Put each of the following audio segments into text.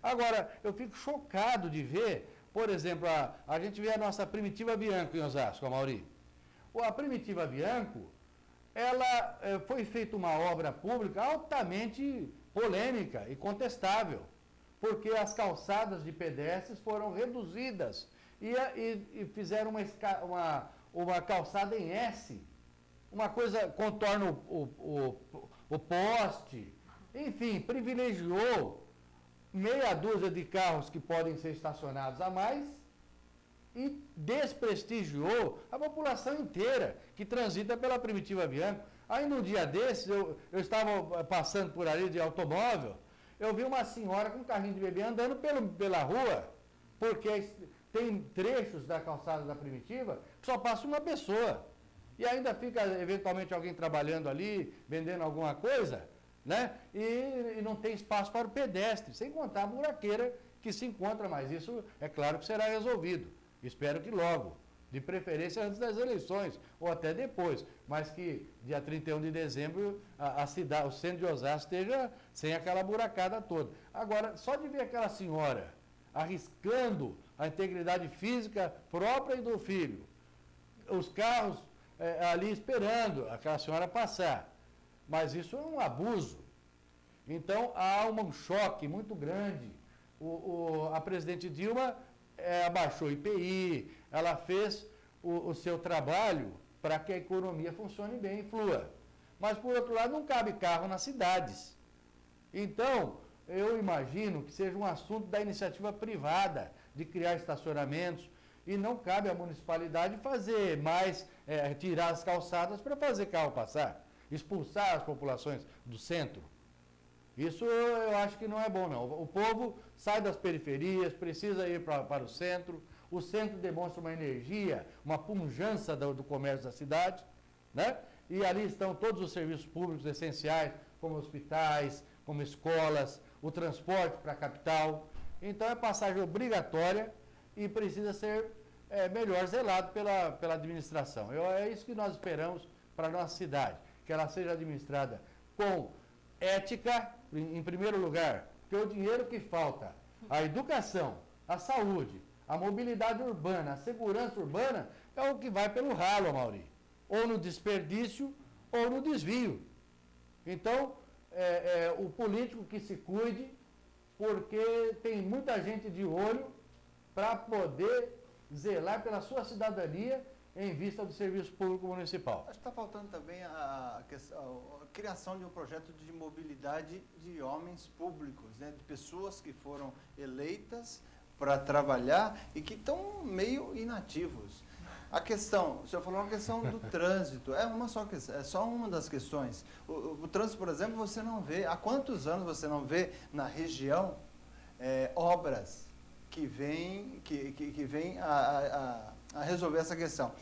Agora, eu fico chocado de ver, por exemplo, a gente vê a nossa Primitiva Bianco em Osasco, Amaury. A Primitiva Bianco, ela foi feita uma obra pública altamente polêmica e contestável, porque as calçadas de pedestres foram reduzidas e fizeram uma calçada em S, uma coisa, contorna o poste, enfim, privilegiou meia dúzia de carros que podem ser estacionados a mais e desprestigiou a população inteira que transita pela Primitiva Bianco. Aí num dia desses, eu estava passando por ali de automóvel, eu vi uma senhora com um carrinho de bebê andando pela rua, porque tem trechos da calçada da Primitiva que só passa uma pessoa. E ainda fica eventualmente alguém trabalhando ali, vendendo alguma coisa, né? E não tem espaço para o pedestre, sem contar a buraqueira que se encontra, mas isso é claro que será resolvido. Espero que logo, de preferência antes das eleições, ou até depois, mas que dia 31 de dezembro a cidade, o centro de Osasco esteja sem aquela buracada toda. Agora, só de ver aquela senhora arriscando a integridade física própria e do filho, os carros ali esperando aquela senhora passar, mas isso é um abuso. Então, há um choque muito grande. A presidente Dilma abaixou o IPI, ela fez o seu trabalho para que a economia funcione bem e flua. Mas, por outro lado, não cabe carro nas cidades. Então, eu imagino que seja um assunto da iniciativa privada de criar estacionamentos e não cabe à municipalidade fazer mais, tirar as calçadas para fazer carro passar, expulsar as populações do centro. Isso eu acho que não é bom, não. O povo sai das periferias, precisa ir para o centro demonstra uma energia, uma pujança do comércio da cidade, né? E ali estão todos os serviços públicos essenciais, como hospitais, como escolas, o transporte para a capital. Então é passagem obrigatória e precisa ser melhor zelado pela administração. É isso que nós esperamos para a nossa cidade, que ela seja administrada com ética, em primeiro lugar, porque o dinheiro que falta, a educação, a saúde, a mobilidade urbana, a segurança urbana, é o que vai pelo ralo, Amaury, ou no desperdício ou no desvio. Então, o político que se cuide, porque tem muita gente de olho para poder zelar pela sua cidadania em vista do serviço público municipal. Acho que está faltando também a criação de um projeto de mobilidade de homens públicos, né, de pessoas que foram eleitas para trabalhar e que estão meio inativos. A questão, o senhor falou uma questão do trânsito, é só uma das questões. O trânsito, por exemplo, você não vê, há quantos anos você não vê na região obras que vêm a resolver essa questão.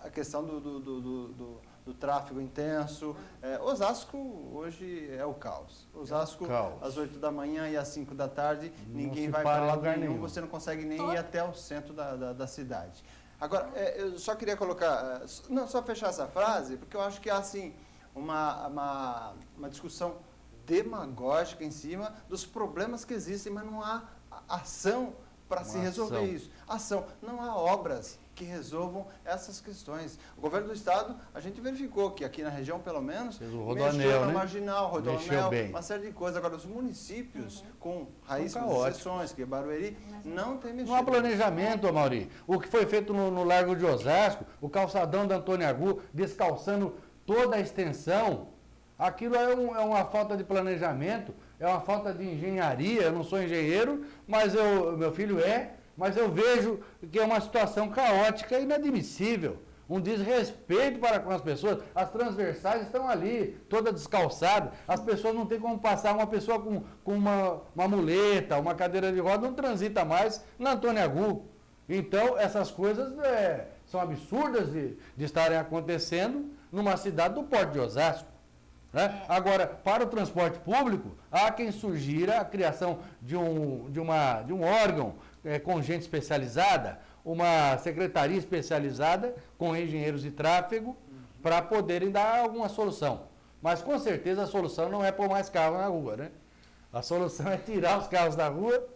A questão do tráfego intenso. Osasco hoje é o caos. Osasco, às 8 da manhã e às 5 da tarde, ninguém vai para lugar nenhum, você não consegue nem ir até o centro da cidade. Agora, eu só queria colocar, só fechar essa frase, porque eu acho que há, assim, uma discussão demagógica em cima dos problemas que existem, mas não há ação para se resolver isso. Ação. Não há obras que resolvam essas questões. O governo do estado, a gente verificou que aqui na região, pelo menos, mexeu na Marginal, Rodoanel, uma série de coisas. Agora, os municípios com raízes exceções, que é Barueri, não tem mexido. Não há planejamento, Amaury. O que foi feito no Largo de Osasco, o calçadão da Antônio Agu, descalçando toda a extensão, aquilo é uma falta de planejamento, é uma falta de engenharia. Eu não sou engenheiro, mas meu filho mas eu vejo que é uma situação caótica e inadmissível. Um desrespeito para com as pessoas. As transversais estão ali, toda descalçada. As pessoas não têm como passar. Uma pessoa com uma muleta, uma cadeira de roda, não transita mais na Antônio Agu. Então, essas coisas são absurdas de estarem acontecendo numa cidade do porte de Osasco. Né? Agora, para o transporte público, há quem sugira a criação de um órgão com gente especializada, uma secretaria especializada com engenheiros de tráfego, para poderem dar alguma solução. Mas, com certeza, a solução não é pôr mais carro na rua, né? A solução é tirar os carros da rua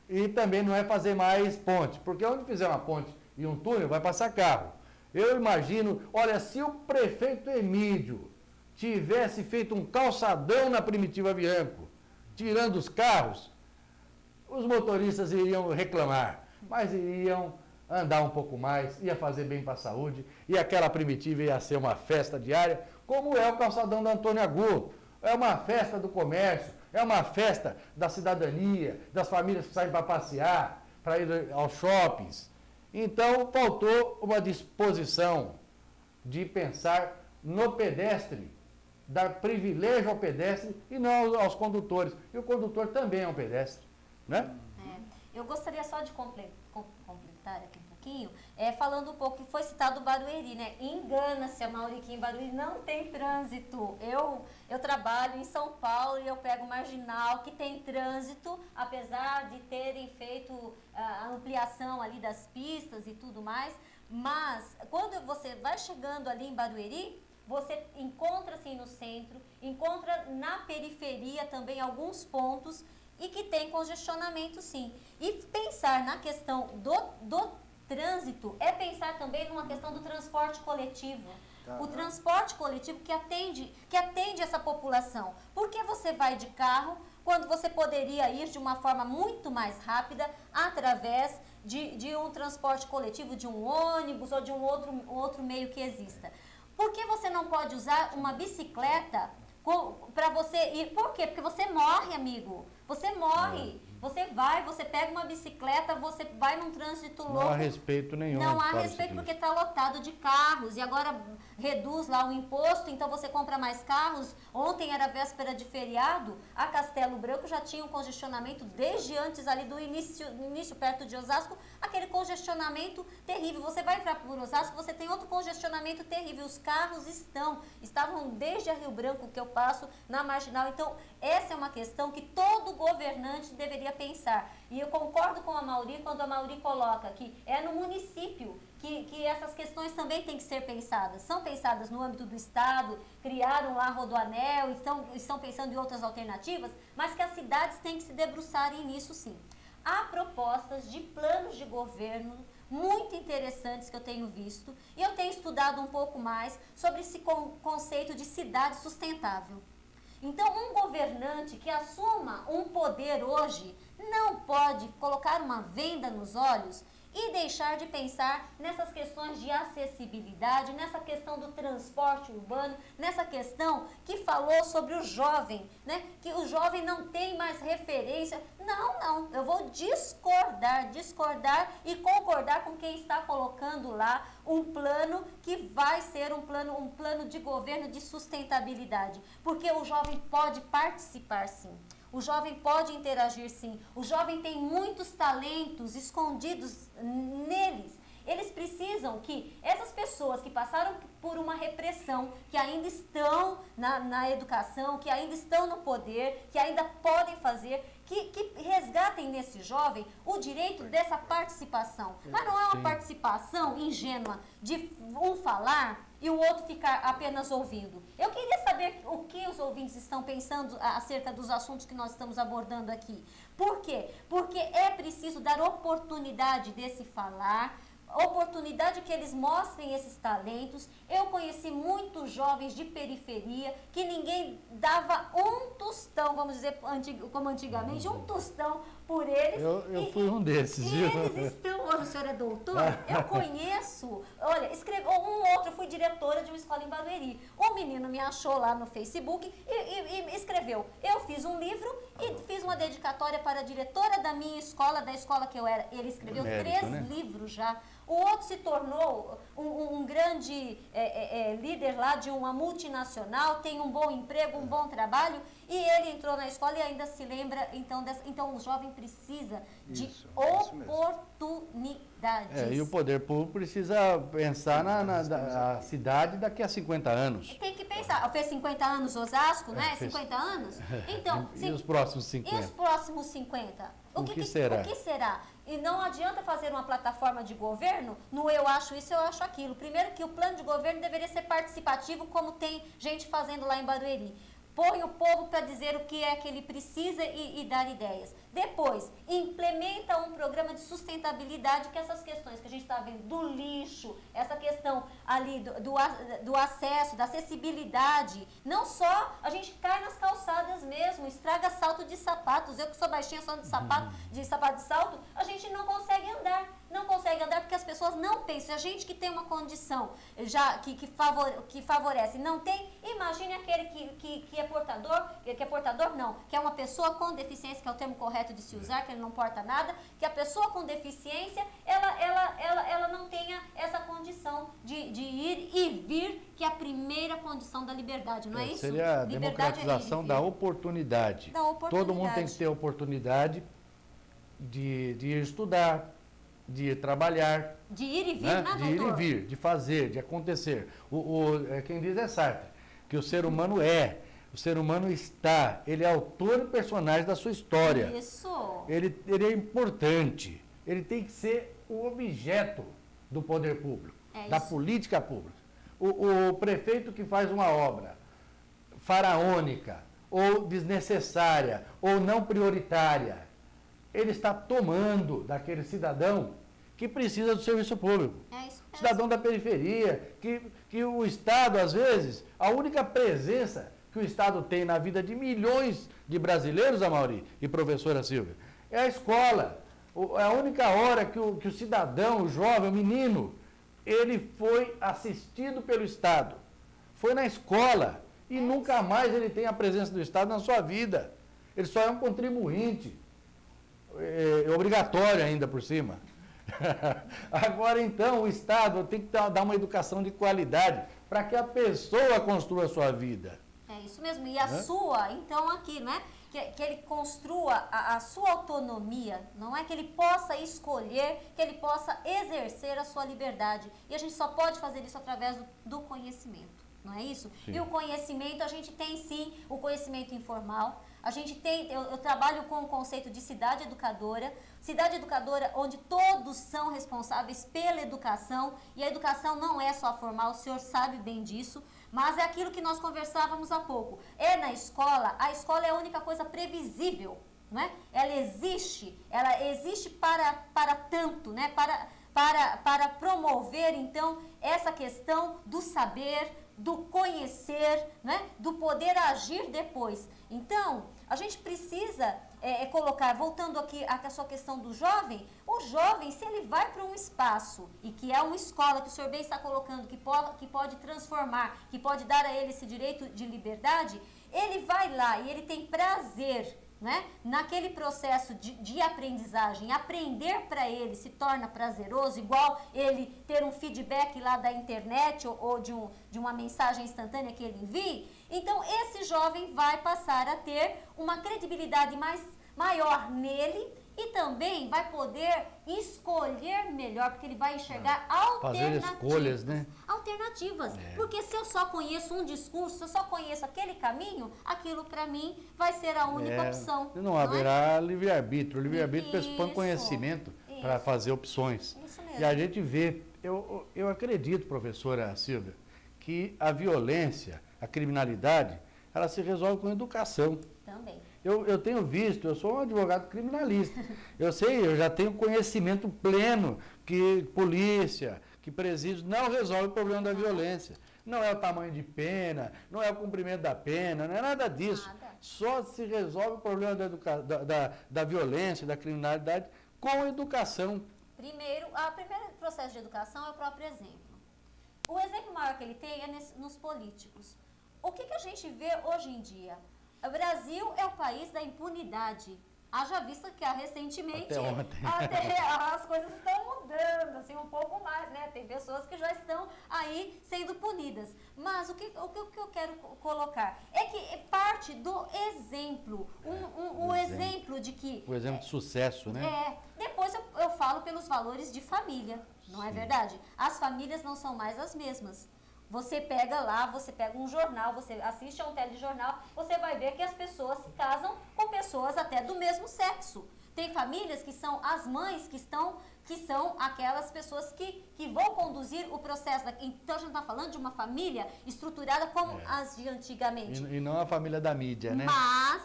e também não é fazer mais ponte, porque onde fizer uma ponte e um túnel, vai passar carro. Eu imagino, olha, se o prefeito Emídio tivesse feito um calçadão na Primitiva Bianco, tirando os carros, os motoristas iriam reclamar, mas iriam andar um pouco mais, ia fazer bem para a saúde, e aquela Primitiva ia ser uma festa diária, como é o calçadão da Antônio Agu. É uma festa do comércio, é uma festa da cidadania, das famílias que saem para passear, para ir aos shoppings. Então, faltou uma disposição de pensar no pedestre, dar privilégio ao pedestre e não aos condutores. E o condutor também é um pedestre, né? Eu gostaria só de completar aqui um pouquinho, falando um pouco que foi citado o Barueri, né? Engana-se a Mauri que em Barueri não tem trânsito. Eu trabalho em São Paulo e eu pego Marginal, que tem trânsito, apesar de terem feito a ampliação ali das pistas e tudo mais. Mas quando você vai chegando ali em Barueri, você encontra assim no centro, encontra na periferia também alguns pontos e que tem congestionamento sim. E pensar na questão do trânsito é pensar também numa questão do transporte coletivo. O transporte coletivo que atende essa população. Por que você vai de carro quando você poderia ir de uma forma muito mais rápida através de um transporte coletivo, de um ônibus ou de um outro meio que exista? Por que você não pode usar uma bicicleta para você ir? Por quê? Porque você morre, amigo. Você morre. Você pega uma bicicleta, você vai num trânsito louco. Não há respeito nenhum. Não há respeito porque está lotado de carros. E agora reduz lá o imposto, então você compra mais carros. Ontem era véspera de feriado, a Castelo Branco já tinha um congestionamento desde antes ali do início perto de Osasco, aquele congestionamento terrível. Você vai entrar por Osasco, você tem outro congestionamento terrível. Os carros estavam desde a Rio Branco, que eu passo, na Marginal. Então, essa é uma questão que todo governante deveria pensar. E eu concordo com a Mauri quando a Mauri coloca que é no município que essas questões também têm que ser pensadas. São pensadas no âmbito do Estado, criaram lá a Rodoanel, estão pensando em outras alternativas, mas que as cidades têm que se debruçarem nisso sim. Há propostas de planos de governo muito interessantes que eu tenho visto e eu tenho estudado um pouco mais sobre esse conceito de cidade sustentável. Então, um governante que assuma um poder hoje não pode colocar uma venda nos olhos e deixar de pensar nessas questões de acessibilidade, nessa questão do transporte urbano, nessa questão que falou sobre o jovem, né? Que o jovem não tem mais referência. Não, eu vou discordar e concordar com quem está colocando lá um plano que vai ser um plano de governo de sustentabilidade, porque o jovem pode participar sim. O jovem pode interagir sim. O jovem tem muitos talentos escondidos neles. Eles precisam que essas pessoas que passaram por uma repressão, que ainda estão na educação, que ainda estão no poder, que ainda podem fazer, que resgatem nesse jovem o direito dessa participação. Mas não é uma participação ingênua de um falar e o outro ficar apenas ouvindo. Eu queria saber o que os ouvintes estão pensando acerca dos assuntos que nós estamos abordando aqui. Por quê? Porque é preciso dar oportunidade desse falar, oportunidade que eles mostrem esses talentos. Eu conheci muitos jovens de periferia que ninguém dava um tostão, vamos dizer como antigamente, um tostão por eles. Eu fui um desses, viu? Eles estão, hoje o senhor é doutor, eu conheço, olha, escreveu eu fui diretora de uma escola em Barueri. Um menino me achou lá no Facebook e escreveu, eu fiz um livro e fiz uma dedicatória para a diretora da minha escola, da escola que eu era. Ele escreveu 3 livros já. O outro se tornou um grande grande líder lá de uma multinacional, tem um bom emprego, um bom trabalho, e ele entrou na escola e ainda se lembra, então o jovem precisa de oportunidades. E o poder público precisa pensar na cidade daqui a 50 anos. Tem que pensar, fez 50 anos Osasco, né? 50 anos? Então, e os próximos 50? E os próximos 50? O que será? O que será? E não adianta fazer uma plataforma de governo no eu acho isso, eu acho aquilo. Primeiro que o plano de governo deveria ser participativo, como tem gente fazendo lá em Barueri. Põe o povo para dizer o que é que ele precisa e dar ideias. Depois, implementa um programa de sustentabilidade, que essas questões que a gente está vendo do lixo, essa questão ali do acesso, da acessibilidade, não só a gente cai nas calçadas mesmo, estraga salto de sapatos. Eu que sou baixinha só de sapato de salto, a gente não consegue andar. Não consegue andar porque as pessoas não pensam. A gente que tem uma condição já que favorece, não tem, imagine aquele que é portador, que é uma pessoa com deficiência, que é o termo correto de se usar, que ele não porta nada, que a pessoa com deficiência, ela não tenha essa condição de ir e vir, que é a primeira condição da liberdade, não é isso? Seria a democratização da oportunidade. Todo mundo tem que ter oportunidade de ir estudar, de ir trabalhar. De ir e vir, né? Doutor? De ir e vir, de fazer, de acontecer. Quem diz é Sartre, que o ser humano o ser humano está, ele é autor e personagem da sua história. Isso. Ele é importante, ele tem que ser o objeto do poder público, da política pública. O prefeito que faz uma obra faraônica, ou desnecessária, ou não prioritária, ele está tomando daquele cidadão que precisa do serviço público. Cidadão da periferia, que o Estado, às vezes, a única presença que o Estado tem na vida de milhões de brasileiros, Amaury e professora Silvia, é a escola. É a única hora que o cidadão, o jovem, o menino, ele foi assistido pelo Estado. Foi na escola e nunca mais ele tem a presença do Estado na sua vida. Ele só é um contribuinte. Obrigatório ainda por cima. Agora, então, o Estado tem que dar uma educação de qualidade para que a pessoa construa a sua vida. É isso mesmo. E a sua, então, aqui, né? Que ele construa a sua autonomia, não é? Que ele possa escolher, que ele possa exercer a sua liberdade. E a gente só pode fazer isso através do conhecimento, não é isso? Sim. E o conhecimento, a gente tem sim o conhecimento informal. A gente tem, eu trabalho com o conceito de cidade educadora onde todos são responsáveis pela educação, e a educação não é só formal, o senhor sabe bem disso, mas é aquilo que nós conversávamos há pouco. Na escola, a escola é a única coisa previsível, não é? Ela existe para tanto, né? Para promover, então, essa questão do saber, do conhecer, né? Do poder agir depois. Então, a gente precisa colocar, voltando aqui à sua questão do jovem, o jovem, se ele vai para um espaço, e que é uma escola que o senhor bem está colocando, que pode transformar, que pode dar a ele esse direito de liberdade, ele vai lá e ele tem prazer, né? Naquele processo de aprendizagem, aprender para ele se torna prazeroso, igual ele ter um feedback lá da internet ou de uma mensagem instantânea que ele envie. Então, esse jovem vai passar a ter uma credibilidade maior nele e também vai poder escolher melhor, porque ele vai enxergar alternativas. Fazer escolhas, né? Alternativas. Porque se eu só conheço um discurso, se eu só conheço aquele caminho, aquilo para mim vai ser a única opção. Não haverá livre-arbítrio. O livre-arbítrio pressupõe conhecimento para fazer opções. Isso mesmo. E a gente vê, eu acredito, professora Silvia, que a violência, a criminalidade, ela se resolve com educação. Também. Eu tenho visto, eu sou um advogado criminalista, eu já tenho conhecimento pleno que polícia, que presídios não resolve o problema da violência. Não é o tamanho de pena, não é o cumprimento da pena, não é nada disso. Só se resolve o problema da violência, da criminalidade com educação. Primeiro, o primeiro processo de educação é o próprio exemplo. O exemplo maior que ele tem é nos políticos. O que a gente vê hoje em dia? O Brasil é o país da impunidade. Haja vista que recentemente até as coisas estão mudando, assim, um pouco mais, né? Tem pessoas que já estão aí sendo punidas. Mas o que eu quero colocar é que parte do exemplo, o exemplo de que... O exemplo de sucesso, né? Depois eu falo pelos valores de família, não é verdade? As famílias não são mais as mesmas. Você pega lá, você pega um jornal, você assiste a um telejornal, você vai ver que as pessoas se casam com pessoas até do mesmo sexo. Tem famílias que são as mães que são aquelas pessoas que vão conduzir o processo. Então a gente está falando de uma família estruturada como as de antigamente. E não a família da mídia, né? Mas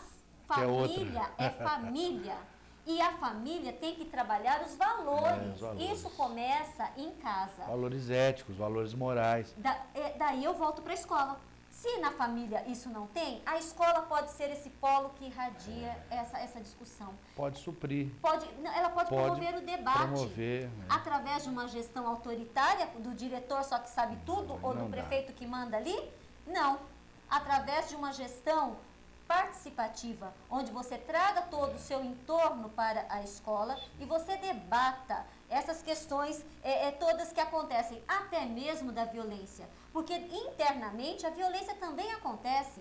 família é família. E a família tem que trabalhar os valores. Isso começa em casa. Valores éticos, valores morais. Daí eu volto para a escola. Se na família isso não tem, a escola pode ser esse polo que irradia essa discussão. Pode suprir. Ela pode promover o debate. Né? Através de uma gestão autoritária, do diretor só que sabe tudo, ou do prefeito que manda ali? Não. Através de uma gestão participativa, onde você traga todo o seu entorno para a escola e você debata essas questões todas que acontecem, até mesmo da violência. Porque internamente a violência também acontece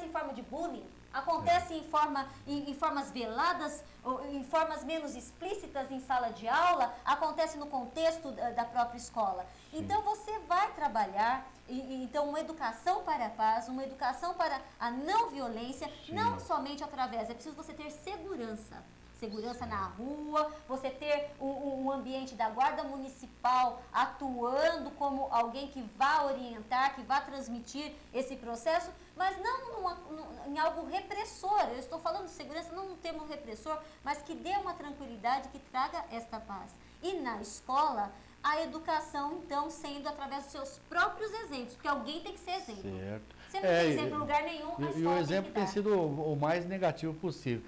em forma de bullying, acontece em formas veladas, em formas menos explícitas em sala de aula, acontece no contexto da própria escola. Então você vai trabalhar então uma educação para a paz, uma educação para a não violência, não somente através, é preciso você ter segurança na rua, você ter um ambiente da guarda municipal atuando como alguém que vá orientar, que vá transmitir esse processo, mas não em algo repressor. Eu estou falando de segurança não no termo repressor, mas que dê uma tranquilidade, que traga esta paz. E na escola, a educação, então, sendo através dos seus próprios exemplos, porque alguém tem que ser exemplo. Certo. Você não tem exemplo em lugar nenhum, e o exemplo tem sido o mais negativo possível.